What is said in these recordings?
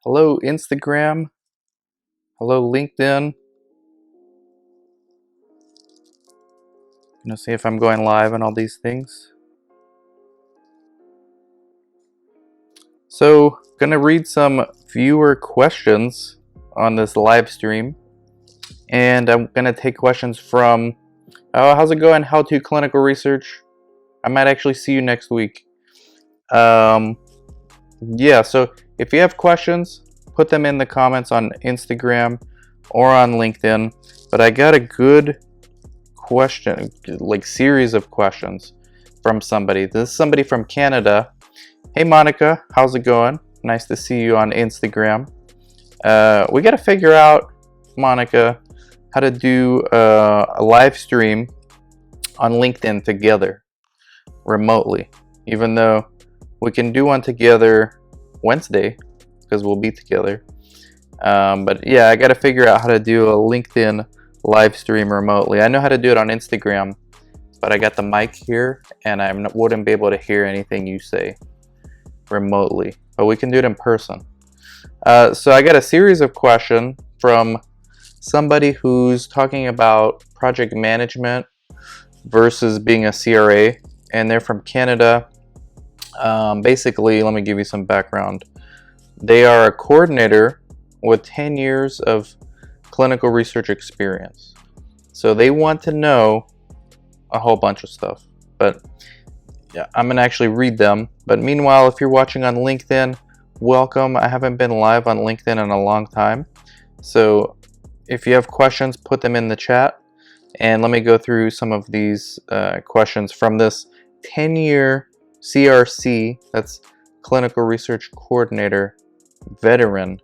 Hello, Instagram. Hello, LinkedIn. Gonna see if I'm going live on all these things. So, gonna read some viewer questions on this live stream, and I'm gonna take questions from how's it going? How to clinical research. I might actually see you next week. Yeah, so if you have questions, put them in the comments on Instagram or on LinkedIn. But I got a good question, like series of questions from somebody. This is somebody from Canada. Hey Monica, how's it going? Nice to see you on Instagram. We got to figure out, Monica, how to do a live stream on LinkedIn together remotely, even though we can do one together Wednesday because we'll be together. But yeah, I got to figure out how to do a LinkedIn live stream remotely. I know how to do it on Instagram, but I got the mic here and I wouldn't be able to hear anything you say remotely, but we can do it in person. So I got a series of questions from somebody who's talking about project management versus being a CRA, and they're from Canada. Basically, let me give you some background. They are a coordinator with 10 years of clinical research experience. So they want to know a whole bunch of stuff, but yeah, I'm gonna actually read them. But meanwhile, if you're watching on LinkedIn, welcome. I haven't been live on LinkedIn in a long time. So if you have questions, put them in the chat. And let me go through some of these questions from this 10-year CRC, that's Clinical Research Coordinator, veteran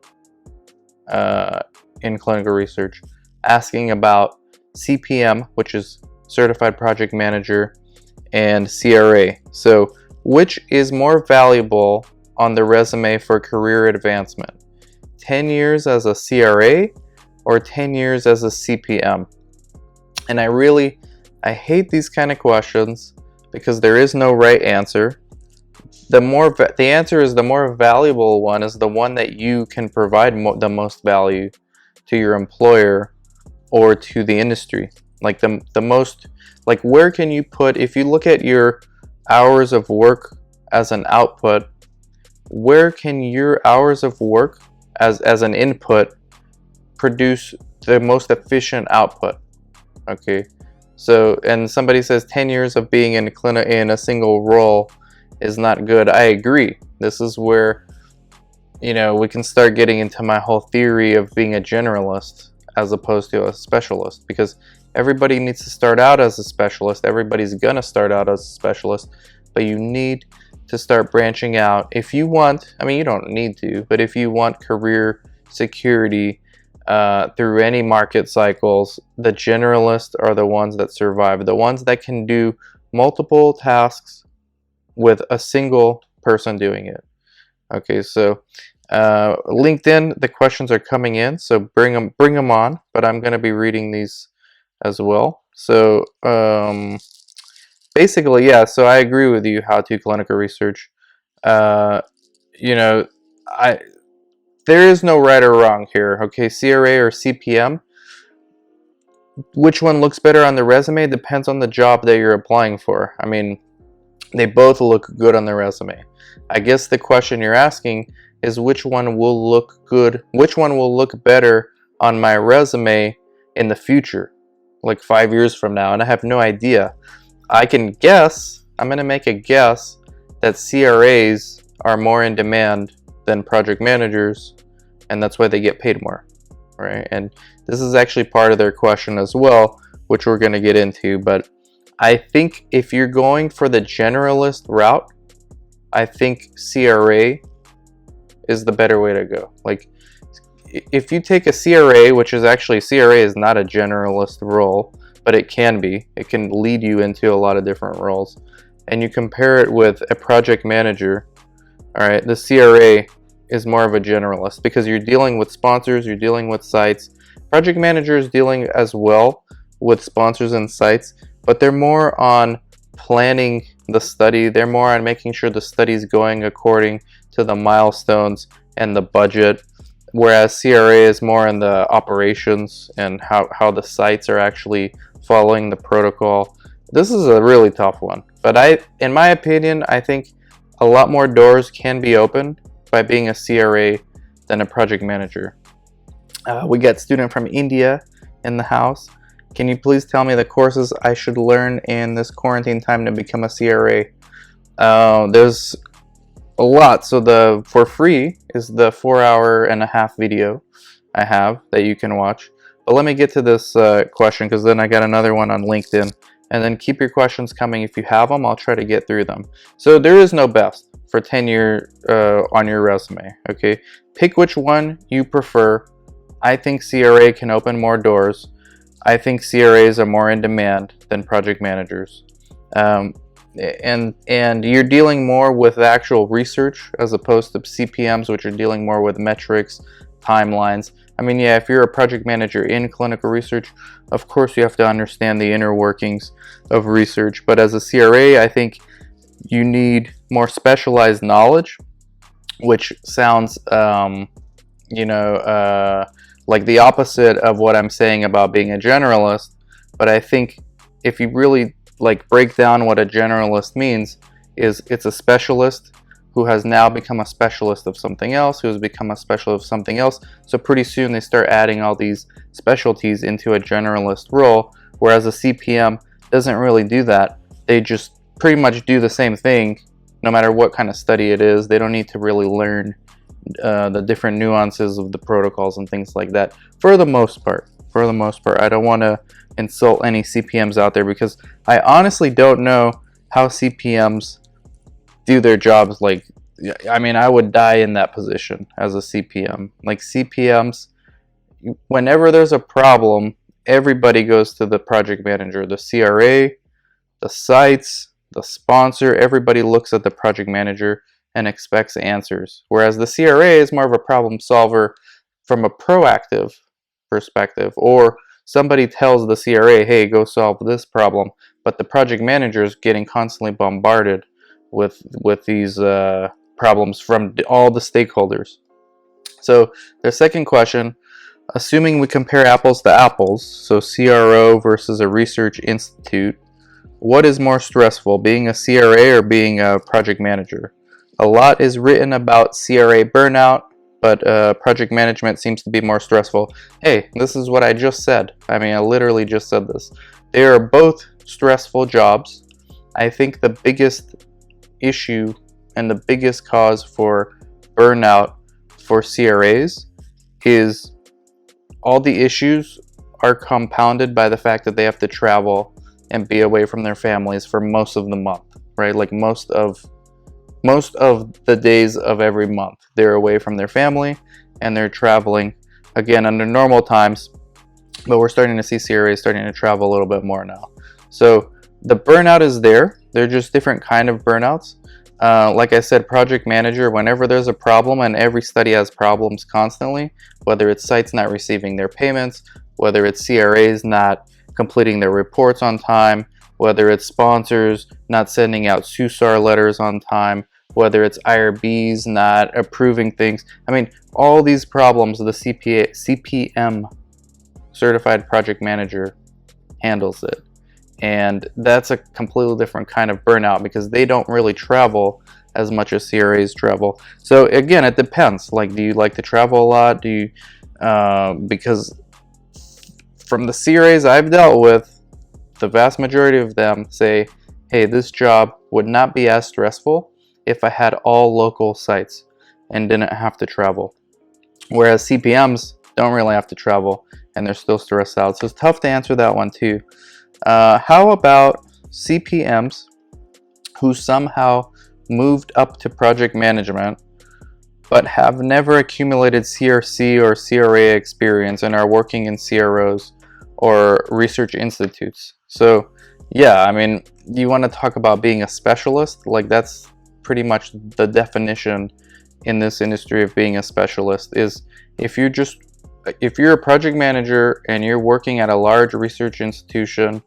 in clinical research, asking about CPM, which is Certified Project Manager, and CRA. So which is more valuable on the resume for career advancement? 10 years as a CRA or 10 years as a CPM? And I hate these kind of questions because there is no right answer. The answer is the more valuable one is the one that you can provide the most value to your employer or to the industry. Like the most, like where can you put, if you look at your hours of work as an output, where can your hours of work as an input produce the most efficient output? Okay, so, and somebody says 10 years of being in a single role is not good. I agree. This is where, we can start getting into my whole theory of being a generalist as opposed to a specialist, because everybody needs to start out as a specialist. Everybody's gonna start out as a specialist, but you need to start branching out if you want. I mean, you don't need to, but if you want career security through any market cycles, the generalists are the ones that survive, the ones that can do multiple tasks with a single person doing it. Okay, so LinkedIn, the questions are coming in, so bring them on, but I'm going to be reading these as well. So basically, yeah, so I agree with you, how to clinical research. There is no right or wrong here. Okay, CRA or CPM, which one looks better on the resume depends on the job that you're applying for. I mean, they both look good on the resume. I guess the question you're asking is which one will look good, which one will look better on my resume in the future, like 5 years from now, and I have no idea. I can guess, I'm going to make a guess that CRAs are more in demand than project managers, and that's why they get paid more, right? And this is actually part of their question as well, which we're going to get into. But I think if you're going for the generalist route, I think CRA is the better way to go. Like, if you take a CRA, which is actually, CRA is not a generalist role, but it can be. It can lead you into a lot of different roles. And you compare it with a project manager, all right, the CRA is more of a generalist because you're dealing with sponsors, you're dealing with sites. Project manager is dealing as well with sponsors and sites, but they're more on planning the study. They're more on making sure the study is going according to the milestones and the budget, whereas CRA is more in the operations and how the sites are actually following the protocol. This is a really tough one, but in my opinion, I think a lot more doors can be opened by being a CRA than a project manager. We got a student from India in the house. Can you please tell me the courses I should learn in this quarantine time to become a CRA? There's a lot. So for free is the 4.5 hour video I have that you can watch. But let me get to this question, because then I got another one on LinkedIn. And then keep your questions coming. If you have them, I'll try to get through them. So there is no best for tenure on your resume. Okay, pick which one you prefer. I think CRA can open more doors. I think CRAs are more in demand than project managers. And you're dealing more with actual research as opposed to CPMs, which are dealing more with metrics, timelines. I mean, yeah, if you're a project manager in clinical research, of course you have to understand the inner workings of research. But as a CRA, I think you need more specialized knowledge, which sounds, like the opposite of what I'm saying about being a generalist. But I think if you really break down what a generalist means, is it's a specialist who has now become a specialist of something else, who has become a specialist of something else. So pretty soon they start adding all these specialties into a generalist role, whereas a CPM doesn't really do that. They just pretty much do the same thing no matter what kind of study it is. They don't need to really learn the different nuances of the protocols and things like that, for the most part. I don't want to insult any CPMs out there, because I honestly don't know how CPMs do their jobs. I mean, I would die in that position as a CPM. CPMs, whenever there's a problem, everybody goes to the project manager, the CRA, the sites, the sponsor. Everybody looks at the project manager and expects answers, whereas the CRA is more of a problem solver from a proactive perspective, or somebody tells the CRA, hey, go solve this problem, but the project manager is getting constantly bombarded with these problems from all the stakeholders. So the second question, assuming we compare apples to apples, so CRO versus a research institute, what is more stressful, being a CRA or being a project manager? A lot is written about CRA burnout, but project management seems to be more stressful. Hey, this is what I just said. I mean, I literally just said this. They are both stressful jobs. I think the biggest issue and the biggest cause for burnout for CRAs is all the issues are compounded by the fact that they have to travel and be away from their families for most of the month, right? Like most of the days of every month, they're away from their family and they're traveling, again, under normal times, but we're starting to see CRAs starting to travel a little bit more now. So the burnout is there. They're just different kind of burnouts. Like I said, project manager, whenever there's a problem, and every study has problems constantly, whether it's sites not receiving their payments, whether it's CRAs not completing their reports on time, whether it's sponsors not sending out SUSAR letters on time, whether it's IRBs not approving things. I mean, all these problems, the CPM, Certified Project Manager, handles it. And that's a completely different kind of burnout, because they don't really travel as much as CRAs travel. So again, it depends. Like, do you like to travel a lot? Do you, because from the CRAs I've dealt with, the vast majority of them say, hey, this job would not be as stressful if I had all local sites and didn't have to travel. Whereas CPMs don't really have to travel and they're still stressed out. So it's tough to answer that one too. How about CPMs who somehow moved up to project management but have never accumulated CRC or CRA experience and are working in CROs or research institutes? So yeah, I mean, you want to talk about being a specialist? Like, that's pretty much the definition in this industry of being a specialist. Is if you're a project manager and you're working at a large research institution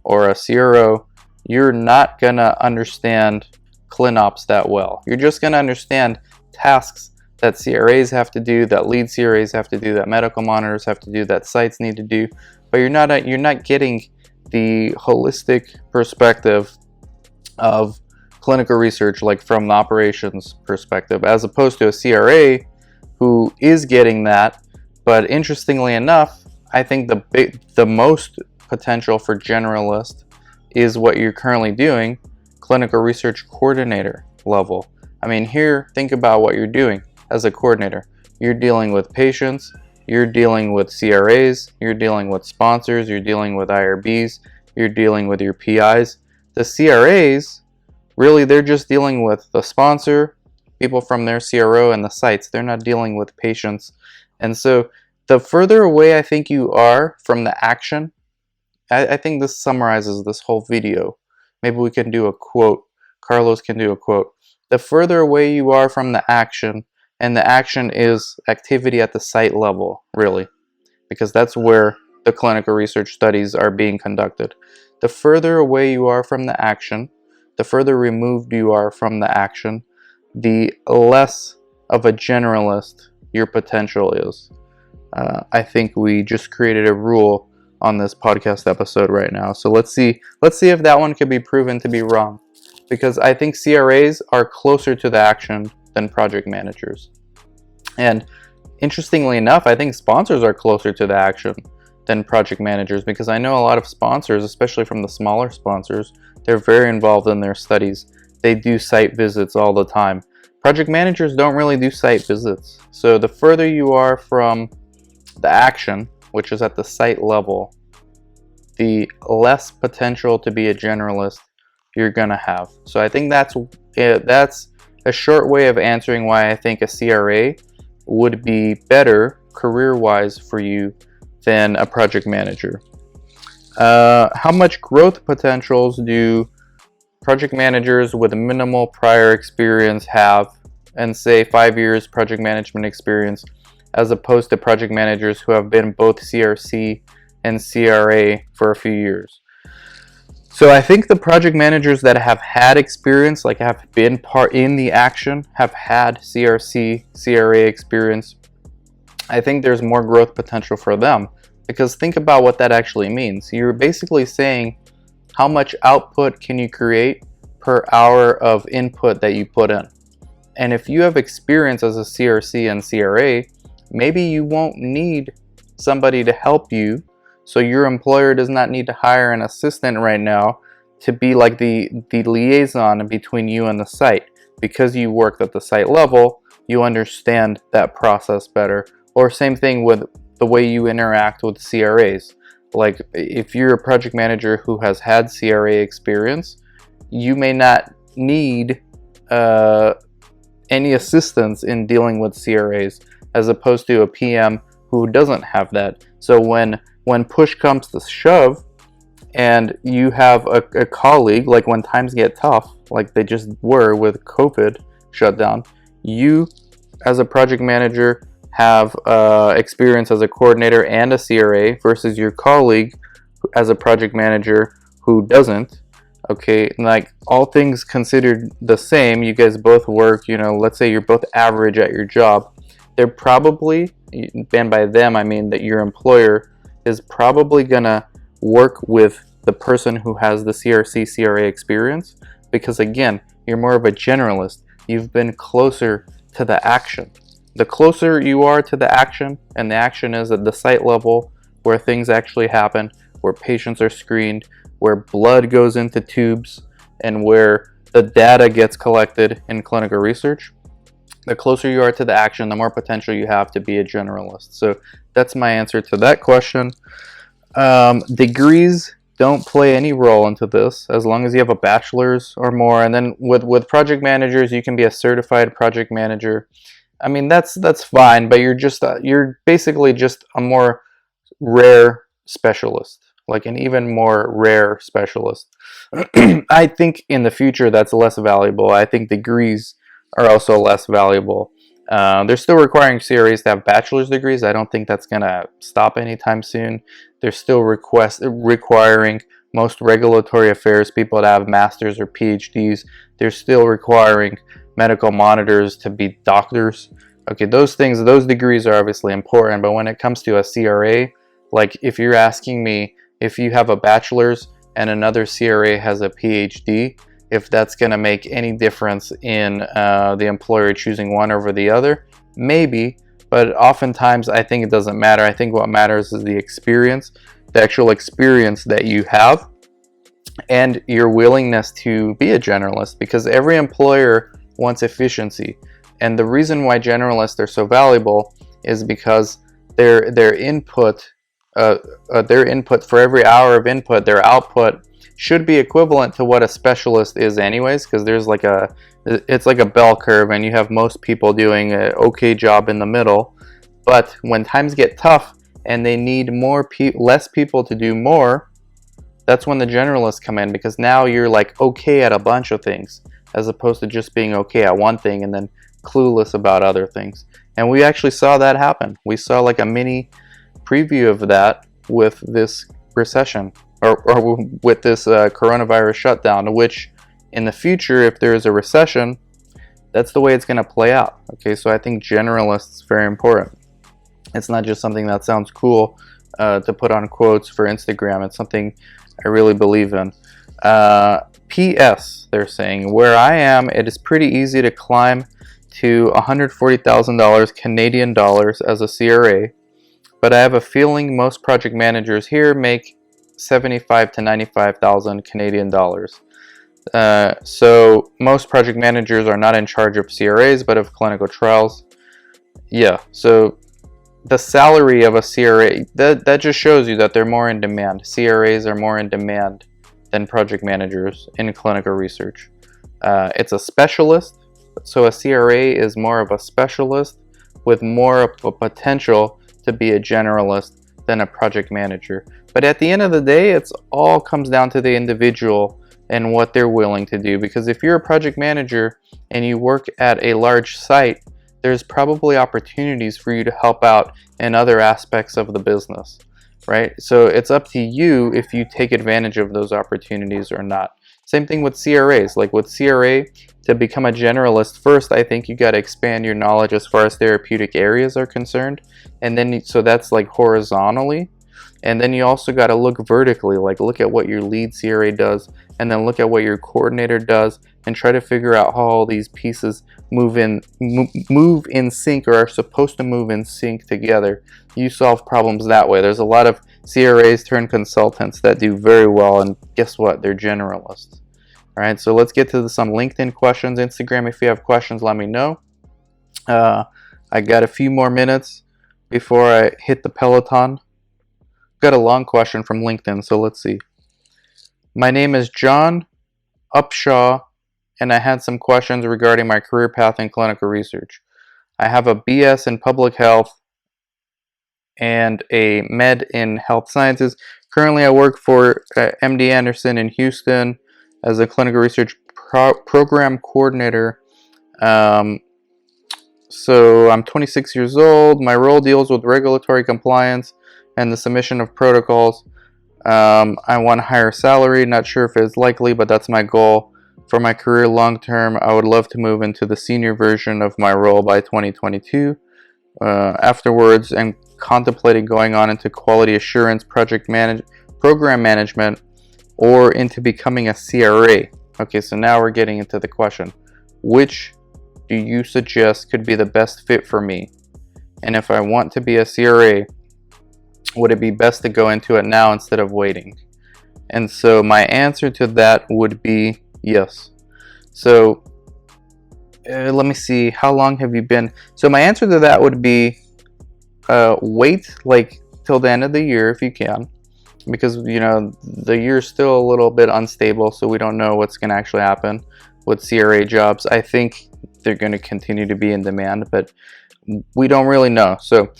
or a CRO, you're not gonna understand ClinOps that well. You're just gonna understand tasks that CRAs have to do, that lead CRAs have to do, that medical monitors have to do, that sites need to do, but you're not getting the holistic perspective of clinical research, like from the operations perspective, as opposed to a CRA who is getting that. But interestingly enough, I think the most potential for generalist is what you're currently doing, clinical research coordinator level. I mean, here, think about what you're doing as a coordinator. You're dealing with patients, you're dealing with CRAs, you're dealing with sponsors, you're dealing with IRBs, you're dealing with your PIs. The CRAs, really, they're just dealing with the sponsor, people from their CRO, and the sites. They're not dealing with patients. And so the further away I think you are from the action, I think this summarizes this whole video. Maybe we can do a quote. Carlos can do a quote. The further away you are from the action, and the action is activity at the site level, really, because that's where the clinical research studies are being conducted. The further away you are from the action, the further removed you are from the action, the less of a generalist your potential is. I think we just created a rule on this podcast episode right now. So let's see if that one could be proven to be wrong, because I think CRAs are closer to the action than project managers. And interestingly enough, I think sponsors are closer to the action than project managers, because I know a lot of sponsors, especially from the smaller sponsors, they're very involved in their studies. They do site visits all the time. Project managers don't really do site visits. So the further you are from the action, which is at the site level, the less potential to be a generalist you're gonna have. So I think that's a short way of answering why I think a CRA would be better career-wise for you than a project manager. How much growth potentials do project managers with minimal prior experience have, and say 5 years project management experience, as opposed to project managers who have been both CRC and CRA for a few years? So I think the project managers that have had experience, like have been part in the action, have had CRC, CRA experience, I think there's more growth potential for them. Because think about what that actually means. You're basically saying, how much output can you create per hour of input that you put in? And if you have experience as a CRC and CRA, maybe you won't need somebody to help you. So your employer does not need to hire an assistant right now to be like the liaison between you and the site. Because you worked at the site level, you understand that process better. Or same thing with the way you interact with CRAs. Like if you're a project manager who has had CRA experience, you may not need any assistance in dealing with CRAs, as opposed to a PM who doesn't have that. So when push comes to shove and you have a colleague, like when times get tough, like they just were with COVID shutdown, you as a project manager have experience as a coordinator and a CRA versus your colleague as a project manager who doesn't. Okay, like all things considered the same, you guys both work, let's say you're both average at your job. They're probably, and by them I mean that your employer is probably gonna work with the person who has the CRC, CRA experience, because again, you're more of a generalist. You've been closer to the action. The closer you are to the action, and the action is at the site level where things actually happen, where patients are screened, where blood goes into tubes, and where the data gets collected in clinical research, the closer you are to the action, the more potential you have to be a generalist. So that's my answer to that question. Degrees don't play any role into this, as long as you have a bachelor's or more. And then with project managers, you can be a certified project manager. I mean, that's fine, but you're basically just a more rare specialist, like an even more rare specialist. I think in the future that's less valuable. I think degrees are also less valuable. They're still requiring CRAs to have bachelor's degrees. I don't think that's going to stop anytime soon. They're still requiring most regulatory affairs people to have masters or PhDs. They're still requiring medical monitors to be doctors. Okay, those degrees are obviously important, but when it comes to a CRA, like if you're asking me if you have a bachelor's and another CRA has a PhD, if that's going to make any difference in the employer choosing one over the other, maybe, but oftentimes I think it doesn't matter. I think what matters is the experience, the actual experience that you have, and your willingness to be a generalist, because every employer wants efficiency. And the reason why generalists are so valuable is because their input for every hour of input, their output should be equivalent to what a specialist is anyways, because it's like a bell curve, and you have most people doing an okay job in the middle. But when times get tough and they need less people to do more, that's when the generalists come in, because now you're like okay at a bunch of things, as opposed to just being okay at one thing and then clueless about other things. And we actually saw that happen. We saw like a mini preview of that with this recession, or with this coronavirus shutdown, which in the future, if there is a recession, that's the way it's going to play out. Okay, so I think generalists is very important. It's not just something that sounds cool to put on quotes for Instagram. It's something I really believe in. P.S. They're saying, where I am, it is pretty easy to climb to $140,000 Canadian dollars as a CRA, but I have a feeling most project managers here make 75 to 95,000 Canadian dollars. So most project managers are not in charge of CRAs, but of clinical trials. Yeah, so the salary of a CRA, that just shows you that they're more in demand. CRAs are more in demand than project managers in clinical research. It's a specialist, so a CRA is more of a specialist with more of a potential to be a generalist than a project manager. But at the end of the day, it's all comes down to the individual and what they're willing to do. Because if you're a project manager and you work at a large site, there's probably opportunities for you to help out in other aspects of the business, right? So it's up to you if you take advantage of those opportunities or not. Same thing with CRAs. Like with CRA, to become a generalist, first I think you got to expand your knowledge as far as therapeutic areas are concerned, and then so that's like horizontally, and then you also got to look vertically, like look at what your lead CRA does, and then look at what your coordinator does, and try to figure out how all these pieces move in sync, or are supposed to move in sync together. You solve problems that way. There's a lot of CRAs turned consultants that do very well, and guess what? They're generalists. All right, so let's get to some LinkedIn questions. Instagram, if you have questions, let me know. I got a few more minutes before I hit the Peloton. Got a long question from LinkedIn, so let's see. My name is John Upshaw, and I had some questions regarding my career path in clinical research. I have a BS in public health and a med in health sciences. Currently, I work for MD Anderson in Houston as a clinical research program coordinator. So I'm 26 years old. My role deals with regulatory compliance and the submission of protocols. I want a higher salary. Not sure if it's likely, but that's my goal. For my career long term, I would love to move into the senior version of my role by 2022. Afterwards, I'm contemplating going on into quality assurance, program management, or into becoming a CRA. Okay, so now we're getting into the question. Which do you suggest could be the best fit for me? And if I want to be a CRA, would it be best to go into it now instead of waiting? And so my answer to that would be yes. So let me see, how long have you been? So my answer to that would be wait like till the end of the year if you can, because you know the year's still a little bit unstable, so we don't know what's going to actually happen with CRA jobs. I think they're going to continue to be in demand, but we don't really know. So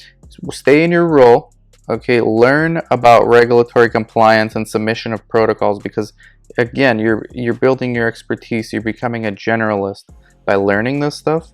stay in your role. Okay, learn about regulatory compliance and submission of protocols, because again, you're building your expertise. You're becoming a generalist by learning this stuff.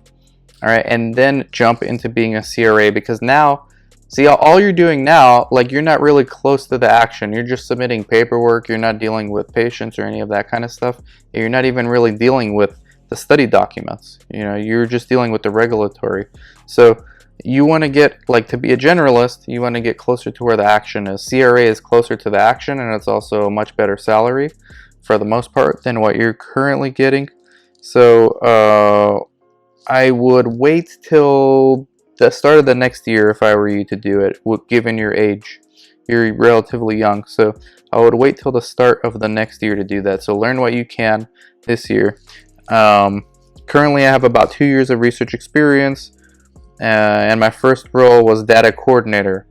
All right, and then jump into being a CRA, because now, see, all you're doing now, like you're not really close to the action. You're just submitting paperwork. You're not dealing with patients or any of that kind of stuff. You're not even really dealing with the study documents. You're just dealing with the regulatory. So you want to get, like, to be a generalist, you want to get closer to where the action is. CRA is closer to the action, and it's also a much better salary for the most part than what you're currently getting. So I would wait till the start of the next year if I were you to do it, given your age. You're relatively young, so I would wait till the start of the next year to do that. So learn what you can this year. Currently I have about 2 years of research experience, and my first role was data coordinator.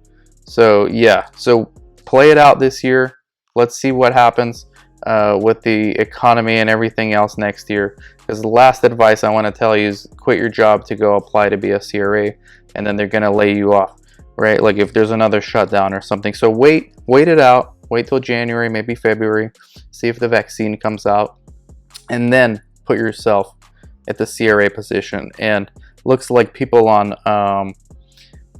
So yeah, so play it out this year. Let's see what happens with the economy and everything else next year. Because the last advice I want to tell you is quit your job to go apply to be a CRA, and then they're going to lay you off, right? Like if there's another shutdown or something. So wait it out. Wait till January, maybe February. See if the vaccine comes out, and then put yourself at the CRA position. And looks like people on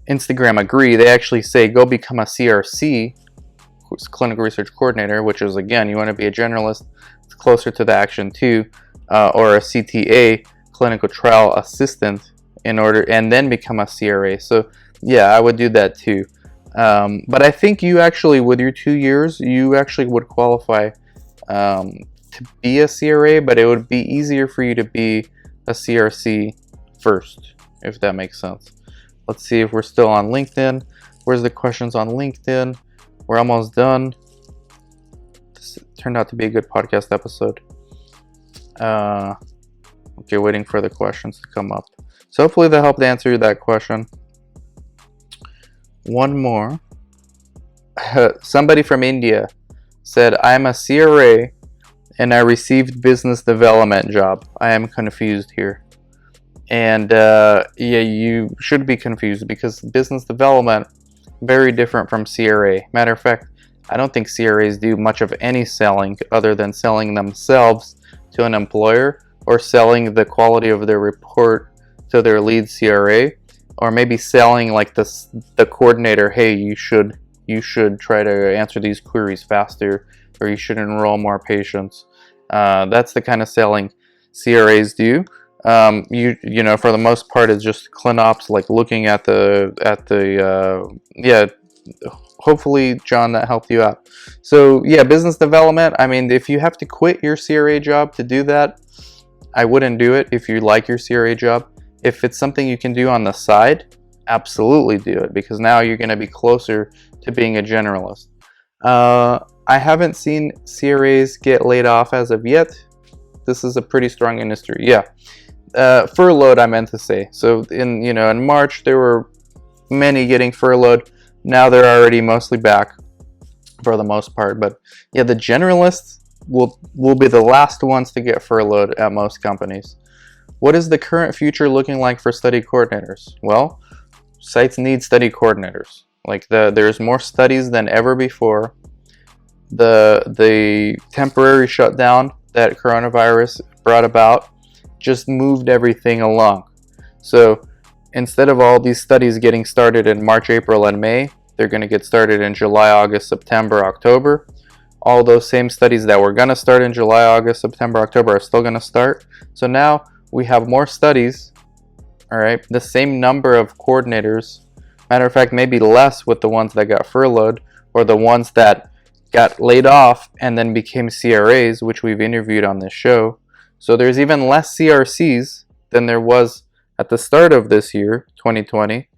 Instagram agree. They actually say go become a CRC, who's clinical research coordinator, which is, again, you want to be a generalist. It's closer to the action too, or a CTA, clinical trial assistant, and then become a CRA. So yeah, I would do that too. But I think you actually, with your 2 years, you actually would qualify to be a CRA, but it would be easier for you to be a CRC first, if that makes sense. Let's see if we're still on LinkedIn. Where's the questions on LinkedIn? We're almost done. This turned out to be a good podcast episode. Okay, waiting for the questions to come up. So hopefully that helped answer that question. One more. Somebody from India said, I'm a CRA and I received business development job. I am confused here. And yeah, you should be confused, because business development, very different from CRA. Matter of fact, I don't think CRAs do much of any selling other than selling themselves to an employer, or selling the quality of their report to their lead CRA, or maybe selling like the coordinator, hey, you should try to answer these queries faster, or you should enroll more patients. That's the kind of selling CRAs do. You know, for the most part, it's just ClinOps, like looking at yeah. Hopefully, John, that helped you out. So yeah, business development. I mean, if you have to quit your CRA job to do that, I wouldn't do it if you like your CRA job. If it's something you can do on the side, absolutely do it, because now you're going to be closer to being a generalist. I haven't seen CRAs get laid off as of yet. This is a pretty strong industry. Yeah. Furloughed, I meant to say. So in March, there were many getting furloughed. Now they're already mostly back for the most part. But yeah, the generalists will be the last ones to get furloughed at most companies. What is the current future looking like for study coordinators? Well, sites need study coordinators. Like there's more studies than ever before. The temporary shutdown that coronavirus brought about just moved everything along. So instead of all these studies getting started in March, April, and May, they're going to get started in July, August, September, October. All those same studies that were going to start in July, August, September, October are still going to start. So now we have more studies, all right, the same number of coordinators. Matter of fact, maybe less with the ones that got furloughed, or the ones that got laid off and then became CRAs, which we've interviewed on this show. So there's even less CRCs than there was at the start of this year, 2020,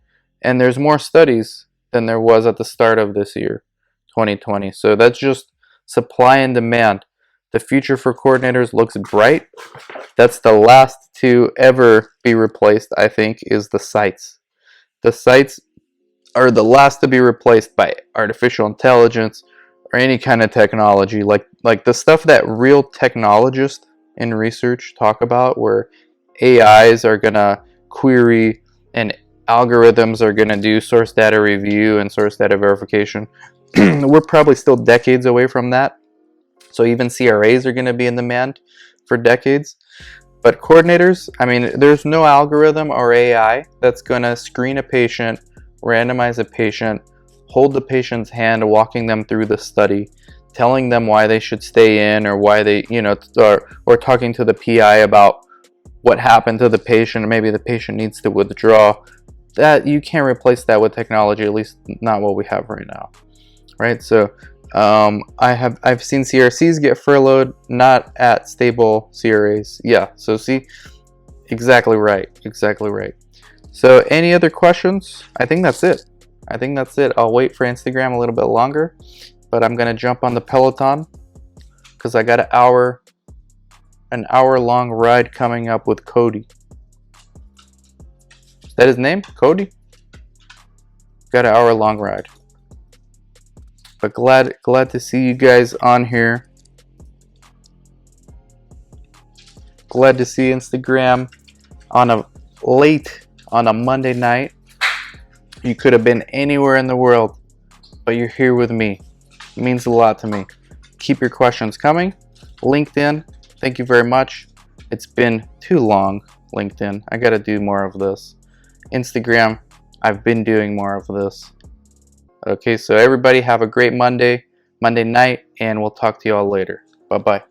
and there's more studies than there was at the start of this year, 2020. So that's just supply and demand. The future for coordinators looks bright. That's the last to ever be replaced, I think, is the sites. The sites are the last to be replaced by artificial intelligence or any kind of technology, like the stuff that real technologists in research talk about, where AIs are gonna query and algorithms are gonna do source data review and source data verification. We're probably still decades away from that. So even CRAs are gonna be in demand for decades. But coordinators, I mean, there's no algorithm or AI that's gonna screen a patient, randomize a patient, hold the patient's hand, walking them through the study, telling them why they should stay in, or why they, or talking to the PI about what happened to the patient, or maybe the patient needs to withdraw. That you can't replace that with technology, at least not what we have right now, right? So I've seen CRCs get furloughed, not at stable CRAs. Yeah, so see, exactly right. So any other questions? I think that's it. I'll wait for Instagram a little bit longer, but I'm gonna jump on the Peloton because I got an hour long ride coming up with Cody. Is that his name? Cody? Got an hour long ride. But glad to see you guys on here. Glad to see Instagram on a Monday night. You could have been anywhere in the world, but you're here with me. It means a lot to me. Keep your questions coming. LinkedIn, thank you very much. It's been too long, LinkedIn. I gotta do more of this. Instagram, I've been doing more of this. Okay, so everybody have a great Monday night, and we'll talk to you all later. Bye-bye.